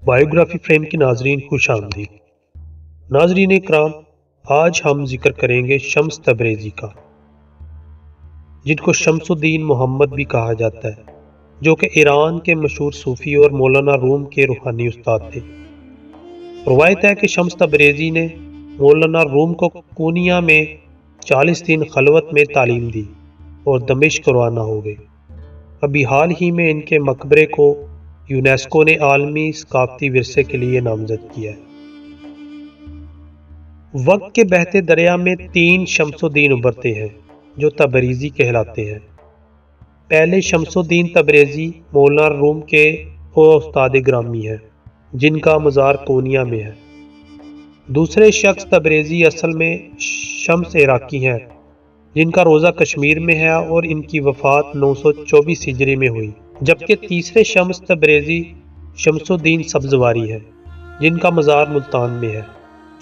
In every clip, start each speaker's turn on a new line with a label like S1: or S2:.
S1: Biography frame کے ناظرین خوش آمدید۔ ناظرین اکرام، آج ہم ذکر کریں گے شمس تبریزی کا، جن کو شمس الدین محمد بھی کہا جاتا ہے، جو کہ ایران کے مشہور صوفی اور مولانا روم کے روحانی استاد تھے۔ روایت ہے کہ شمس تبریزی نے مولانا روم کو کونیا میں 40 دن خلوت میں تعلیم دی اور دمشق روانہ ہو گئے۔ ابھی حال ہی میں ان کے مقبرے کو یونیسکو نے عالمی ثقافتی ورثے کے لیے نامزد کیا ہے۔ وقت کے بہتے دریا میں 3 شمس الدین ابھرتے ہیں جو تبریزی کہلاتے ہیں۔ پہلے شمس الدین تبریزی مولانا روم کے وہ استاد گرامی ہیں جن کا مزار کونیا میں ہے۔ دوسرے شخص تبریزی اصل میں شمس عراقی ہیں جن کا روزہ کشمیر میں ہے اور ان کی وفات 924 ہجری میں ہوئی، جبکہ تیسرے شمس تبریزی شمس الدین سبزواری ہے جن کا مزار ملتان میں ہے۔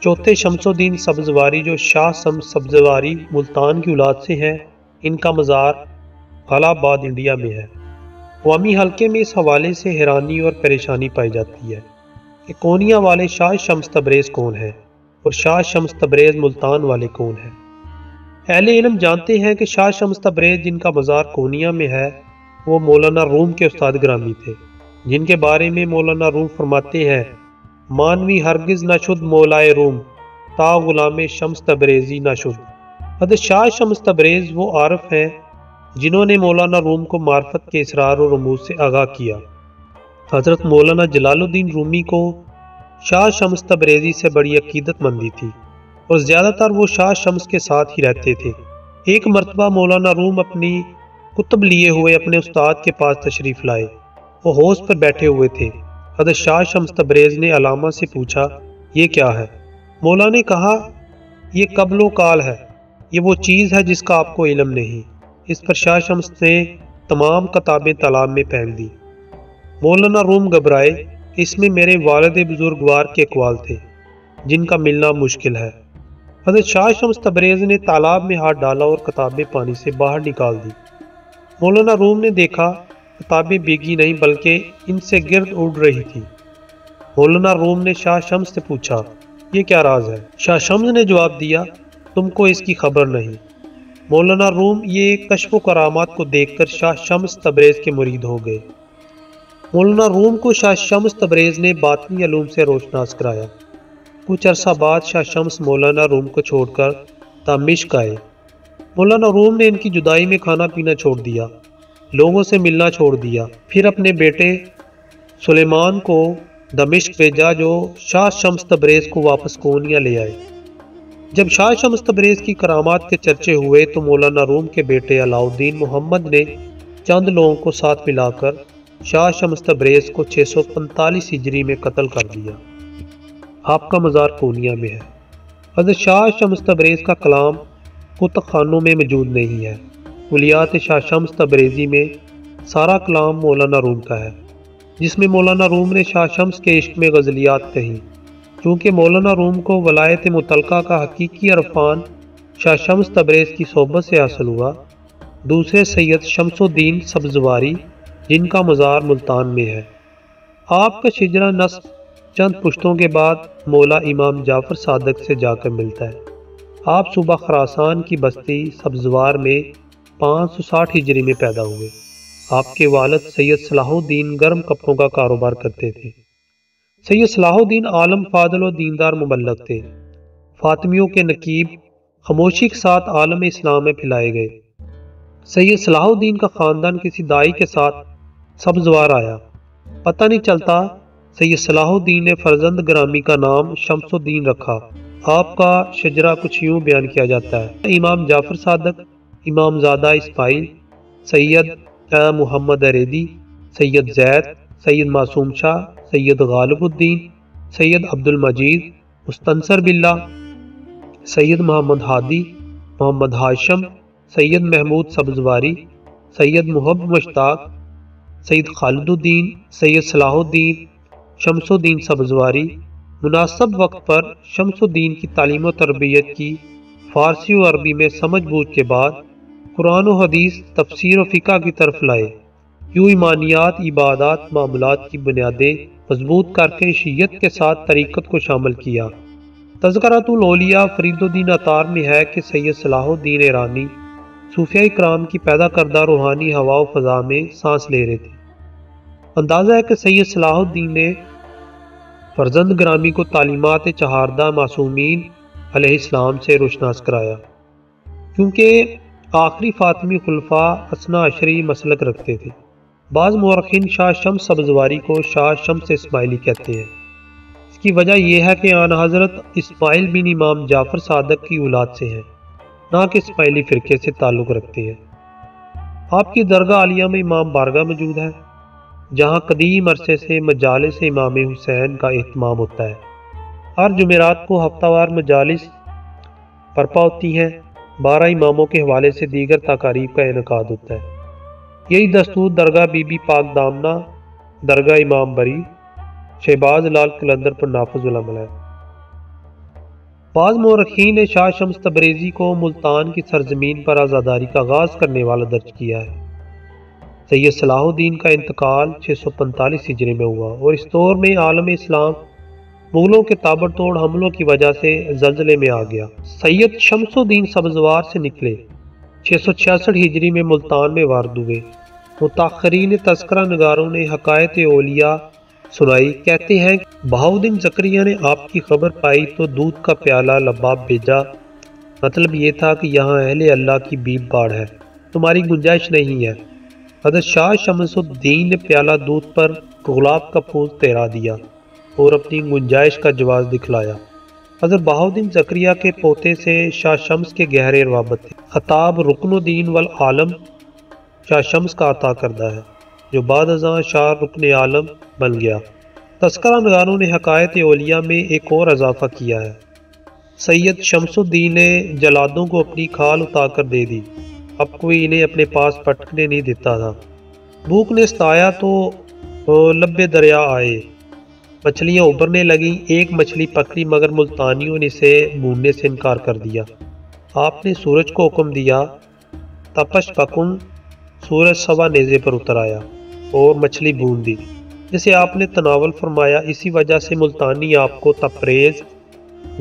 S1: چوتھے شمس الدین سبزواری جو شاہ شمس سبزواری ملتان کی اولاد سے ہیں، ان کا مزار الہ آباد انڈیا میں ہے۔ عوامی حلقے میں اس حوالے سے حیرانی اور پریشانی پائی جاتی ہے کہ کونیا والے شاہ شمس تبریز کون ہیں اور شاہ شمس تبریز ملتان والے کون ہیں۔ اہل علم جانتے ہیں کہ شاہ شمس تبریز جن کا مزار کونیا میں ہے وہ مولانا روم کے استاد گرامی تھے، جن کے بارے میں مولانا روم فرماتے ہیں: مانوی ہرگز نہ شد مولائے روم، تا غلام شمس تبریزی نہ شد۔ حضرت شاہ شمس تبریز وہ عارف ہیں جنہوں نے مولانا روم کو معرفت کے اسرار و رموز سے آگاہ کیا۔ حضرت مولانا جلال الدین رومی کو شاہ شمس تبریزی سے بڑی عقیدت مندی تھی اور زیادہ تر وہ شاہ شمس کے ساتھ ہی رہتے تھے۔ ایک مرتبہ مولانا روم اپنی کتب لیے ہوئے اپنے استاد کے پاس تشریف لائے۔ وہ حوض پر بیٹھے ہوئے تھے۔ حضرت شاہ شمس تبریز نے علامہ سے پوچھا، یہ کیا ہے؟ مولا نے کہا، یہ قبل و کال ہے، یہ وہ چیز ہے جس کا آپ کو علم نہیں۔ اس پر شاہ شمس نے تمام کتابیں تالاب میں پھینک دی۔ مولانا روم گھبرائے کہ اس میں میرے والد بزرگوار کے اقوال تھے جن کا ملنا مشکل ہے۔ حضرت شاہ شمس تبریز نے تالاب میں ہاتھ ڈالا اور کتابیں پانی سے باہر نکال دی۔ مولانا روم نے دیکھا کتابیں بھیگی نہیں بلکہ ان سے گرد اڑ رہی تھی۔ مولانا روم نے شاہ شمس سے پوچھا، یہ کیا راز ہے؟ شاہ شمس نے جواب دیا، تم کو اس کی خبر نہیں۔ مولانا روم یہ کشف و کرامات کو دیکھ کر شاہ شمس تبریز کے مرید ہو گئے۔ مولانا روم کو شاہ شمس تبریز نے باطنی علوم سے روشناس کرایا۔ کچھ عرصہ بعد شاہ شمس مولانا روم کو چھوڑ کر دمشق آئے۔ مولانا روم نے ان کی جدائی میں کھانا پینا چھوڑ دیا، لوگوں سے ملنا چھوڑ دیا، پھر اپنے بیٹے سلیمان کو دمشق بھیجا جو شاہ شمس تبریز کو واپس کونیا لے آئے۔ جب شاہ شمس تبریز کی کرامات کے چرچے ہوئے تو مولانا روم کے بیٹے علاء الدین محمد نے چند لوگوں کو ساتھ ملا کر شاہ شمس تبریز کو 645 ہجری میں قتل کر دیا۔ آپ کا مزار کونیا میں ہے۔ حضرت شاہ شمس تبریز کا کلام کتب خانوں میں موجود نہیں ہے۔ کلیات شاہ شمس تبریزی میں سارا کلام مولانا روم کا ہے، جس میں مولانا روم نے شاہ شمس کے عشق میں غزلیات کہیں۔ چونکہ مولانا روم کو ولایت مطلقہ کا حقیقی عرفان شاہ شمس تبریز کی صحبت سے حاصل ہوا، دوسرے سید شمس الدین سبزواری جن کا مزار ملتان میں ہے۔ آپ کا شجرہ نسب چند پشتوں کے بعد مولا امام جعفر صادق سے جا کر ملتا ہے۔ آپ صوبہ خراسان کی بستی سبزوار میں 560 ہجری میں پیدا ہوئے۔ آپ کے والد سید صلاح الدین گرم کپڑوں کا کاروبار کرتے تھے۔ سید صلاح الدین عالم فاضل و دیندار مبلغ تھے۔ فاطمیوں کے نقیب خاموشی کے ساتھ عالم اسلام میں پھیلائے گئے۔ سید صلاح الدین کا خاندان کسی دائی کے ساتھ سبزوار آیا۔ پتہ نہیں چلتا سید صلاح الدین نے فرزند گرامی کا نام شمس الدین رکھا۔ آپ کا شجرہ کچھ یوں بیان کیا جاتا ہے: امام جعفر صادق، امام زادہ اسماعیل، سید محمد اریدی، سید زید، سید معصوم شاہ، سید غالب الدین، سید عبد المجید مستنصر باللہ، سید محمد ہادی، محمد ہاشم، سید محمود سبزواری، سید محب مشتاق، سید خالد الدین، سید صلاح الدین، شمس الدین سبزواری۔ مناسب وقت پر شمس الدین کی تعلیم و تربیت کی فارسی و عربی میں سمجھ بوجھ کے بعد قرآن و حدیث، تفسیر و فقہ کی طرف لائے۔ یوں ایمانیات، عبادات، معاملات کی بنیادیں مضبوط کر کے شیعت کے ساتھ طریقت کو شامل کیا۔ تذکرۃ الاولیاء فرید الدین عطار میں ہے کہ سید صلاح الدین ایرانی صوفیاء کرام کی پیدا کردہ روحانی ہوا و فضا میں سانس لے رہے تھے۔ اندازہ ہے کہ سید صلاح الدین نے فرزند گرامی کو تعلیمات چہاردہ معصومین علیہ السلام سے روشناس کرایا، کیونکہ آخری فاطمی خلفاء اثنا عشری مسلک رکھتے تھے۔ بعض مورخین شاہ شمس سبزواری کو شاہ شمس اسماعیلی کہتے ہیں۔ اس کی وجہ یہ ہے کہ آن حضرت اسماعیل بن امام جعفر صادق کی اولاد سے ہیں، نہ کہ اسماعیلی فرقے سے تعلق رکھتے ہیں۔ آپ کی درگاہ عالیہ میں امام بارگاہ موجود ہے، جہاں قدیم عرصے سے مجالس امام حسین کا اہتمام ہوتا ہے۔ ہر جمعرات کو ہفتہ وار مجالس برپا ہوتی ہیں۔ 12 اماموں کے حوالے سے دیگر تقاریب کا انعقاد ہوتا ہے۔ یہی دستور درگاہ بی بی پاک دامنہ، درگاہ امام بری، شہباز لال قلندر پر نافذ العمل ہے۔ بعض مورخین نے شاہ شمس تبریزی کو ملتان کی سرزمین پر عزاداری کا آغاز کرنے والا درج کیا ہے۔ سید صلاح الدین کا انتقال 645 ہجری میں ہوا اور اس دور میں عالم اسلام مغلوں کے تابڑ توڑ حملوں کی وجہ سے زلزلے میں آ گیا۔ سید شمس الدین سبزوار سے نکلے 666 ہجری میں ملتان میں وارد ہوئے۔ متاخرین تذکرہ نگاروں نے حکایت اولیاء سنائی، کہتے ہیں کہ بہاؤالدین زکریا نے آپ کی خبر پائی تو دودھ کا پیالہ لباب بھیجا۔ مطلب یہ تھا کہ یہاں اہل اللہ کی بیب باڑ ہے، تمہاری گنجائش نہیں ہے۔ حضرت شاہ شمس الدین نے پیالہ دودھ پر گلاب کا پھول تیرا دیا اور اپنی گنجائش کا جواز دکھلایا۔ حضرت بہاؤالدین زکریا کے پوتے سے شاہ شمس کے گہرے روابط تھے۔ خطاب رکن الدین والعالم شاہ شمس کا عطا کردہ ہے، جو بعد ازاں شاہ رکن عالم بن گیا۔ تذکرہ نگاروں نے حکایت اولیاء میں ایک اور اضافہ کیا ہے۔ سید شمس الدین نے جلادوں کو اپنی کھال اتار کر دے دی، اب کوئی انہیں اپنے پاس پٹکنے نہیں دیتا تھا۔ بھوک نے ستایا تو لبے دریا آئے، مچھلیاں ابھرنے لگیں۔ ایک مچھلی پکڑی مگر ملتانیوں نے اسے بھوننے سے انکار کر دیا۔ آپ نے سورج کو حکم دیا، تپش پکن، سورج سوا نیزے پر اتر آیا اور مچھلی بھون دی، جسے آپ نے تناول فرمایا۔ اسی وجہ سے ملتانی آپ کو تپریز،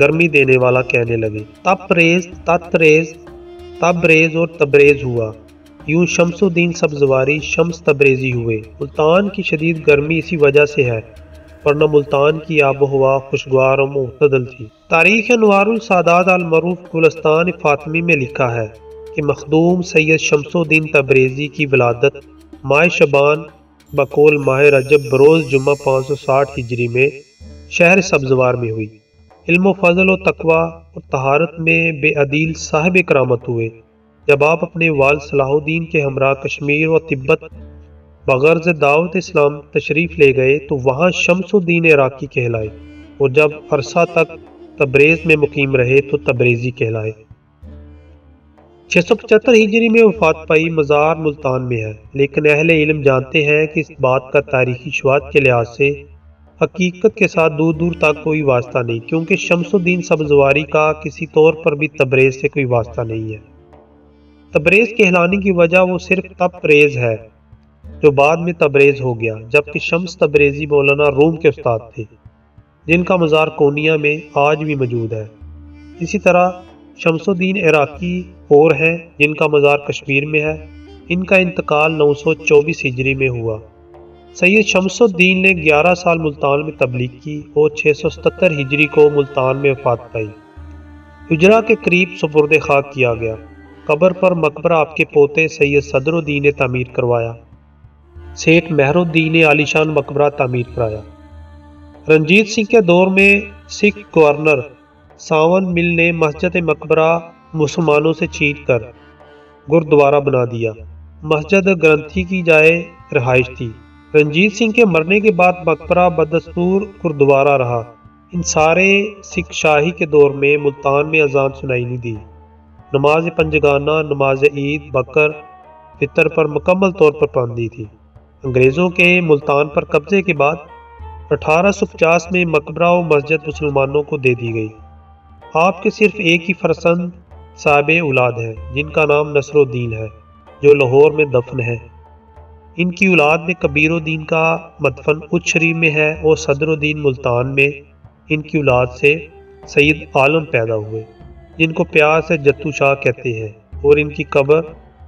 S1: گرمی دینے والا کہنے لگے۔ تپریز، تتریز، تبریز اور تبریز ہوا۔ یوں شمس الدین سبزواری شمس تبریزی ہوئے۔ ملتان کی شدید گرمی اسی وجہ سے ہے، ورنہ ملتان کی آب و ہوا خوشگوار و معتدل تھی۔ تاریخ انوار السادات المعروف گلستان فاطمی میں لکھا ہے کہ مخدوم سید شمس الدین تبریزی کی ولادت ماہ شعبان بقول ماہ رجب بروز جمعہ 560 ہجری میں شہر سبزوار میں ہوئی۔ علم و فضل و تقوی اور طہارت میں بے عدیل صاحب کرامت ہوئے۔ جب آپ اپنے والد صلاح الدین کے ہمراہ کشمیر و تبت بغرض دعوت اسلام تشریف لے گئے تو وہاں شمس الدین عراقی کہلائے، اور جب عرصہ تک تبریز میں مقیم رہے تو تبریزی کہلائے۔ 675 ہجری میں وفات پائی، مزار ملتان میں ہے، لیکن اہل علم جانتے ہیں کہ اس بات کا تاریخی شواہد کے لحاظ سے حقیقت کے ساتھ دور دور تک کوئی واسطہ نہیں، کیونکہ شمس الدین سبزواری کا کسی طور پر بھی تبریز سے کوئی واسطہ نہیں ہے۔ تبریز کہلانے کی وجہ وہ صرف تبریز ہے جو بعد میں تبریز ہو گیا، جبکہ شمس تبریزی مولانا روم کے استاد تھے، جن کا مزار کونیا میں آج بھی موجود ہے۔ اسی طرح شمس الدین عراقی اور ہیں جن کا مزار کشمیر میں ہے۔ ان کا انتقال 924 ہجری میں ہوا۔ سید شمس الدین نے 11 سال ملتان میں تبلیغ کی اور 677 ہجری کو ملتان میں وفات پائی۔ حجرہ کے قریب سپرد خاک کیا گیا۔ قبر پر مقبرہ آپ کے پوتے سید صدر الدین نے تعمیر کروایا۔ سیٹھ مہر الدین نے عالیشان مقبرہ تعمیر کرایا۔ رنجیت سنگھ کے دور میں سکھ گورنر ساون مل نے مسجد مقبرہ مسلمانوں سے چھین کر گردوارہ بنا دیا۔ مسجد گرنتھی کی جائے رہائش تھی۔ رنجیت سنگھ کے مرنے کے بعد مقبرہ بدستور گردوارہ رہا۔ ان سارے سکھ شاہی کے دور میں ملتان میں اذان سنائی نہیں دی۔ نماز پنجگانہ، نماز عید، بکر، فطر پر مکمل طور پر پابندی تھی۔ انگریزوں کے ملتان پر قبضے کے بعد 1850 میں مقبرہ و مسجد مسلمانوں کو دے دی گئی۔ آپ کے صرف ایک ہی فرزند صاحب اولاد ہیں، جن کا نام نصر الدین ہے، جو لاہور میں دفن ہے۔ ان کی اولاد میں کبیر الدین کا مدفن اچ شریف میں ہے اور صدر الدین ملتان میں ان کی اولاد سے سید عالم پیدا ہوئے جن کو پیار سے جتو شاہ کہتے ہیں اور ان کی قبر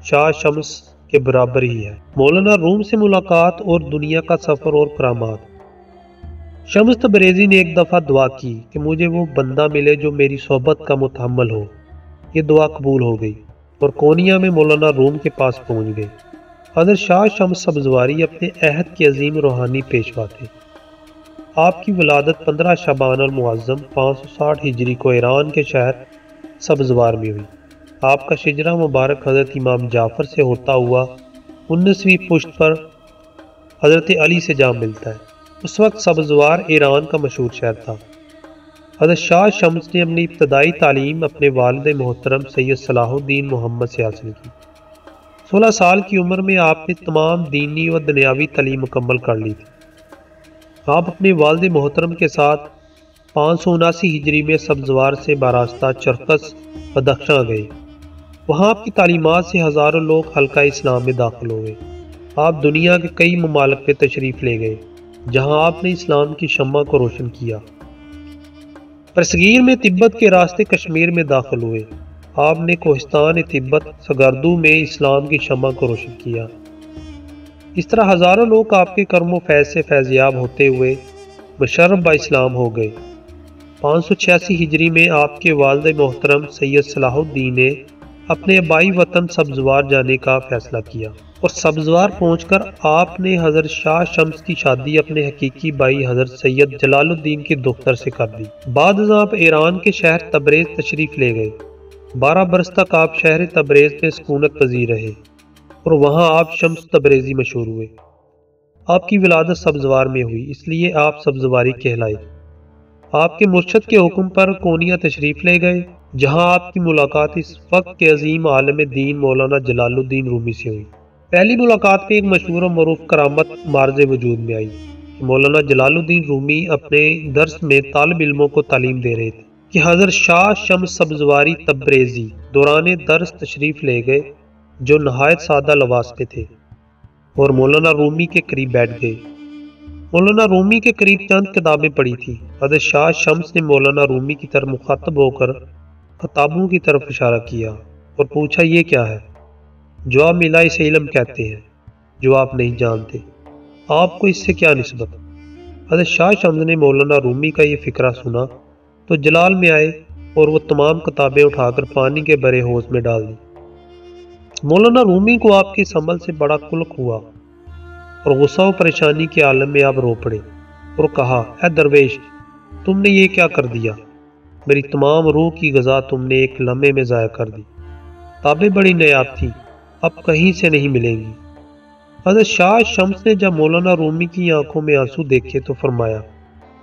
S1: شاہ شمس کے برابر ہی ہے۔ مولانا روم سے ملاقات اور دنیا کا سفر اور کرامات۔ شمس تبریزی نے ایک دفعہ دعا کی کہ مجھے وہ بندہ ملے جو میری صحبت کا متحمل ہو۔ یہ دعا قبول ہو گئی اور کونیا میں مولانا روم کے پاس پہنچ گئے۔ حضرت شاہ شمس سبزواری اپنے عہد کے عظیم روحانی پیشوا تھے۔ آپ کی ولادت 15 شعبان المعظم 560 ہجری کو ایران کے شہر سبزوار میں ہوئی۔ آپ کا شجرہ مبارک حضرت امام جعفر سے ہوتا ہوا 19ویں پشت پر حضرت علی سے جا ملتا ہے۔ اس وقت سبزوار ایران کا مشہور شہر تھا۔ حضرت شاہ شمس نے اپنی ابتدائی تعلیم اپنے والد محترم سید صلاح الدین محمد سے حاصل کی۔ 16 سال کی عمر میں آپ نے تمام دینی و دنیاوی تعلیم مکمل کر لی تھی۔ آپ اپنے والد محترم کے ساتھ 579 ہجری میں سبزوار سے باراستہ چرکس بدخشاں گئے۔ وہاں آپ کی تعلیمات سے ہزاروں لوگ حلقہ اسلام میں داخل ہوئے۔ آپ دنیا کے کئی ممالک پہ تشریف لے گئے جہاں آپ نے اسلام کی شمع کو روشن کیا۔ برصغیر میں تبت کے راستے کشمیر میں داخل ہوئے۔ آپ نے کوہستان تبت سگردو میں اسلام کی شمع کو روشن کیا۔ اس طرح ہزاروں لوگ آپ کے کرم و فیض سے فیضیاب ہوتے ہوئے مشرف با اسلام ہو گئے۔ 586 ہجری میں آپ کے والد محترم سید صلاح الدین نے اپنے آبائی وطن سبزوار جانے کا فیصلہ کیا اور سبزوار پہنچ کر آپ نے حضرت شاہ شمس کی شادی اپنے حقیقی بھائی حضرت سید جلال الدین کے دختر سے کر دی۔ بعد ازاں آپ ایران کے شہر تبریز تشریف لے گئے۔ 12 برس تک آپ شہر تبریز میں سکونت پذیر رہے اور وہاں آپ شمس تبریزی مشہور ہوئے۔ آپ کی ولادت سبزوار میں ہوئی، اس لیے آپ سبزواری کہلائے۔ آپ کے مرشد کے حکم پر کونیا تشریف لے گئے جہاں آپ کی ملاقات اس وقت کے عظیم عالم دین مولانا جلال الدین رومی سے ہوئی۔ پہلی ملاقات میں ایک مشہور و معروف کرامت مارز وجود میں آئی کہ مولانا جلال الدین رومی اپنے درس میں طالب علموں کو تعلیم دے رہے تھے کہ حضرت شاہ شمس سبزواری تبریزی دوران درس تشریف لے گئے جو نہایت سادہ لباس پہ تھے اور مولانا رومی کے قریب بیٹھ گئے۔ مولانا رومی کے قریب چند کتابیں پڑھی تھی۔ حضرت شاہ شمس نے مولانا رومی کی طرف مخاطب ہو کر کتابوں کی طرف اشارہ کیا اور پوچھا یہ کیا ہے؟ جواب ملا اسے علم کہتے ہیں جو آپ نہیں جانتے، آپ کو اس سے کیا نسبت؟ حضرت شاہ شمس نے مولانا رومی کا یہ فقرہ سنا تو جلال میں آئے اور وہ تمام کتابیں اٹھا کر پانی کے بھرے حوض میں ڈال دی۔ مولانا رومی کو آپ کے اس عمل سے بڑا قلق ہوا اور غصہ و پریشانی کے عالم میں آپ رو پڑے اور کہا اے درویش، تم نے یہ کیا کر دیا؟ میری تمام روح کی غذا تم نے ایک لمحے میں ضائع کر دی۔ کتابیں بڑی نایاب تھیں، اب کہیں سے نہیں ملیں گی۔ حضرت شاہ شمس نے جب مولانا رومی کی آنکھوں میں آنسو دیکھے تو فرمایا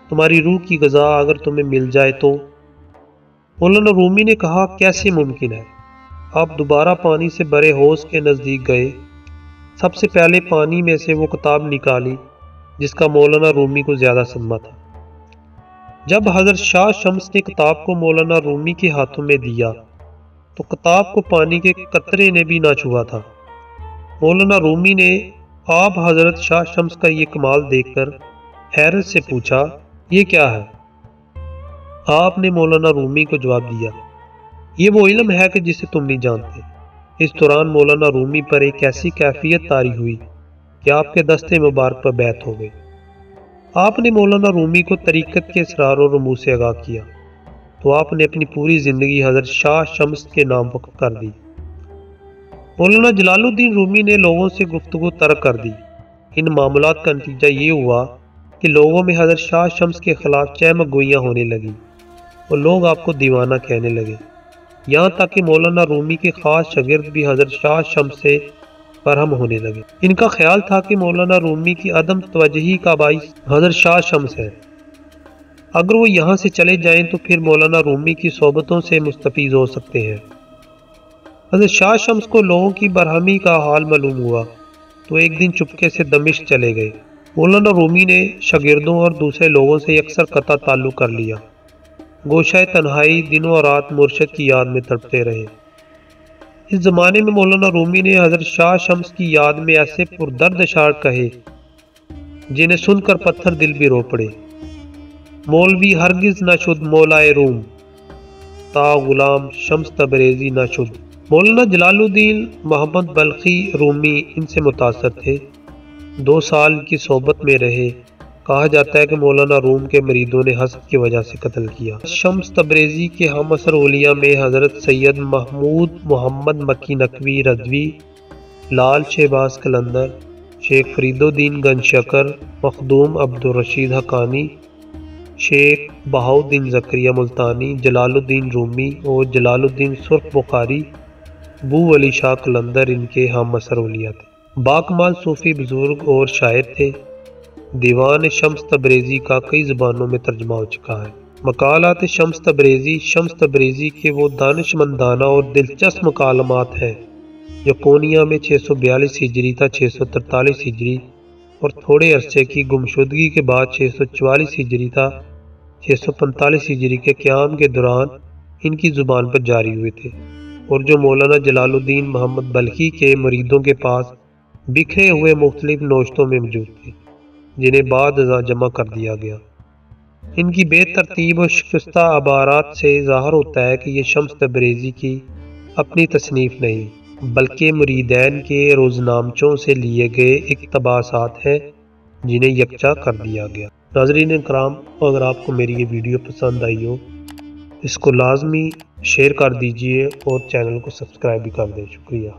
S1: تمہاری روح کی غذا اگر تمہیں مل جائے تو؟ مولانا رومی نے کہا کیسے ممکن ہے؟ آپ دوبارہ پانی سے بھرے حوض کے نزدیک گئے، سب سے پہلے پانی میں سے وہ کتاب نکالی جس کا مولانا رومی کو زیادہ صدمہ تھا۔ جب حضرت شاہ شمس نے کتاب کو مولانا رومی کے ہاتھوں میں دیا تو کتاب کو پانی کے قطرے نے بھی نہ چھوا تھا۔ مولانا رومی نے آپ حضرت شاہ شمس کا یہ کمال دیکھ کر حیرت سے پوچھا یہ کیا ہے؟ آپ نے مولانا رومی کو جواب دیا یہ وہ علم ہے کہ جسے تم نہیں جانتے۔ اس دوران مولانا رومی پر ایک ایسی کیفیت طاری ہوئی کہ آپ کے دستے مبارک پر بیعت ہو گئی۔ آپ نے مولانا رومی کو طریقت کے اسرار و رموز سے آگاہ کیا تو آپ نے اپنی پوری زندگی حضرت شاہ شمس کے نام وقف کر دی۔ مولانا جلال الدین رومی نے لوگوں سے گفتگو ترک کر دی۔ ان معاملات کا نتیجہ یہ ہوا کہ لوگوں میں حضرت شاہ شمس کے خلاف چہمک گوئیاں ہونے لگیں اور لوگ آپ کو دیوانہ کہنے لگے، یہاں تک کہ مولانا رومی کے خاص شاگرد بھی حضرت شاہ شمس سے برہم ہونے لگے۔ ان کا خیال تھا کہ مولانا رومی کی عدم توجہی کا باعث حضرت شاہ شمس ہے، اگر وہ یہاں سے چلے جائیں تو پھر مولانا رومی کی صحبتوں سے مستفیض ہو سکتے ہیں۔ حضرت شاہ شمس کو لوگوں کی برہمی کا حال معلوم ہوا تو ایک دن چپکے سے دمشق چلے گئے۔ مولانا رومی نے شاگردوں اور دوسرے لوگوں سے اکثر قطع تعلق کر لیا۔ گوشہ تنہائی دنوں اور رات مرشد کی یاد میں تڑپتے رہے۔ اس زمانے میں مولانا رومی نے حضرت شاہ شمس کی یاد میں ایسے پردرد اشعار کہے جنہیں سن کر پتھر دل بھی رو پڑے۔ مولوی ہرگز نہ شد مولائے روم، تا غلام شمس تبریزی نہ شد۔ مولانا جلال الدین محمد بلخی رومی ان سے متاثر تھے، 2 سال کی صحبت میں رہے۔ کہا جاتا ہے کہ مولانا روم کے مریدوں نے حسد کی وجہ سے قتل کیا۔ شمس تبریزی کے ہم عصر اولیاء میں حضرت سید محمود محمد مکی نقوی رضوی، لال شہباز قلندر، شیخ فرید الدین گنج شکر، مخدوم عبدالرشید حقانی، شیخ بہاؤالدین زکریا ملتانی، جلال الدین رومی اور جلال الدین سرخ بخاری، بو ولی شاہ قلندر ان کے ہم عصر اولیاء تھے۔ باکمال صوفی بزرگ اور شاعر تھے۔ دیوان شمس تبریزی کا کئی زبانوں میں ترجمہ ہو چکا ہے۔ مقالات شمس تبریزی کے وہ دانشمندانہ اور دلچسپ مکالمات ہیں جو کونیا میں 642 ہجری تا 643 ہجری اور تھوڑے عرصے کی گمشدگی کے بعد 644 ہجری تا 645 ہجری کے قیام کے دوران ان کی زبان پر جاری ہوئے تھے، اور جو مولانا جلال الدین محمد بلخی کے مریدوں کے پاس بکھرے ہوئے مختلف نوشتوں میں موجود تھے، جنہیں بعد ازاں جمع کر دیا گیا۔ ان کی بے ترتیب و شکستہ عبارات سے ظاہر ہوتا ہے کہ یہ شمس تبریزی کی اپنی تصنیف نہیں، بلکہ مریدین کے روزنامچوں سے لیے گئے اقتباسات ہیں جنہیں یکجا کر دیا گیا۔ ناظرین کرام، اگر آپ کو میری یہ ویڈیو پسند آئی ہو اس کو لازمی شیئر کر دیجئے اور چینل کو سبسکرائب بھی کر دیں۔ شکریہ۔